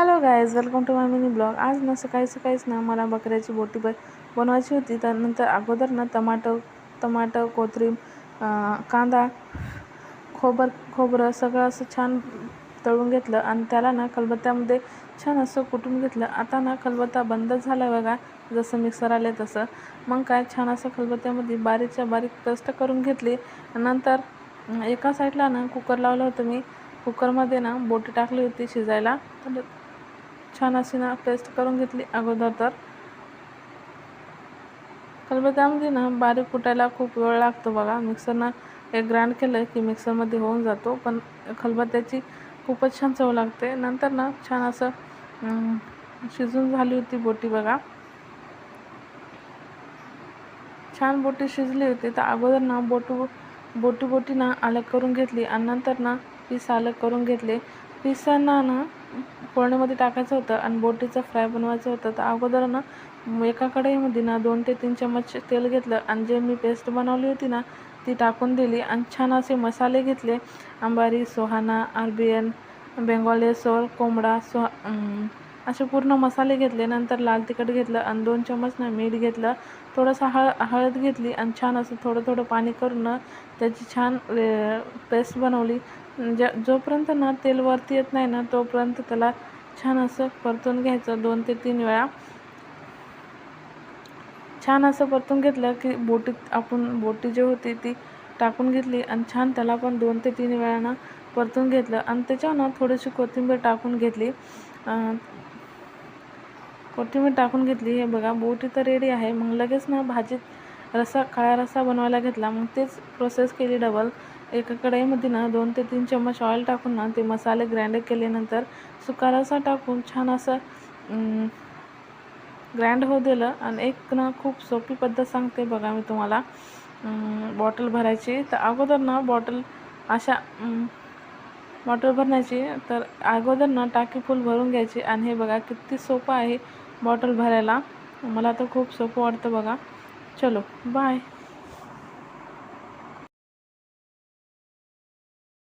Hello guys, welcome to my mini blog. आज ना सकाळीच ना मला बकऱ्याची बोटी बनवायची होती. त्यानंतर अगोदर ना टमाटर कोथिंबीर, कांदा, खोबरं सगळं असं छान तळून घेतलं आणि त्याला ना खलबत्त्यामध्ये छान असं कुटून घेतलं. आता ना खलबत्ता बंद झाला बघा, जसं मिक्सर आले तसं. मग काय छान असं खलबत्त्यामध्ये बारीकच्या बारीक पेस्ट करून घेतली. नंतर एका साईडला ना कुकर लावलं होतं मी. कुकरमध्ये ना बोटी टाकली होती शिजायला. तर छान अशी ना पेस्ट करून घेतली. अगोदर तर खलबत्त्यामध्ये ना बारीक कुटायला खूप वेळ लागतो बघा. मिक्सरनं एक ग्राइंड केलं की मिक्सरमध्ये होऊन जातो, पण खलबत्त्याची खूपच छान चव लागते. नंतर ना छान असं शिजून झाली होती बोटी बघा. छान बोटी शिजली होती. तर अगोदर ना बोटी ना अलग करून घेतली आणि नंतर ना पीस अलग करून घेतले. पीसांना ना फोडणीमध्ये टाकायचं होतं आणि बोटीचं फ्राय बनवायचं होतं. तर अगोदर ना एका कढईमध्ये ना 2 ते 3 चम्मच तेल घेतलं आणि जे मी पेस्ट बनवली होती ना ती टाकून दिली आणि छान असे मसाले घेतले. अंबारी, सोहाना, आरबीएन, बेंगॉली सोल, कोंबडा, असे पूर्ण मसाले घेतले. नंतर लाल तिखट घेतलं आणि 2 चम्मच ना मीठ घेतलं. थोडंसं हळद घेतली आणि छान असं थोडं पाणी करून ना त्याची छान पेस्ट बनवली. जोपर्यंत ना तेल वरती येत नाही ना तोपर्यंत त्याला छान असं परतून घ्यायचं 2 ते 3 वेळा. छान असं परतून घेतलं की बोटी जी होती ती टाकून घेतली आणि छान त्याला पण 2 ते 3 वेळा ना परतून घेतलं आणि त्याच्यावर ना थोडीशी कोथिंबीर टाकून घेतली. हे बघा, बोटी तर रेडी आहे. मग लगेच ना भाजीत काळा रस्सा बनवायला घेतला. मग तेच प्रोसेस केली डबल. एका कढईमध्ये ना 2 ते 3 चम्मच ऑइल टाकून ना ते मसाले ग्राइंड केल्यानंतर सुका रस्सा टाकून छान असं ग्राइंड होऊ दिलं. आणि एक ना खूप सोपी पद्धत सांगते बघा मी तुम्हाला बॉटल भरायची. तर अगोदर ना बॉटल भरण्याची. तर अगोदर ना टाकी फुल भरून घ्यायची आणि हे बघा किती सोपं आहे बॉटल भरायला. मला तर खूप सोपं वाटतं बघा. चलो बाय.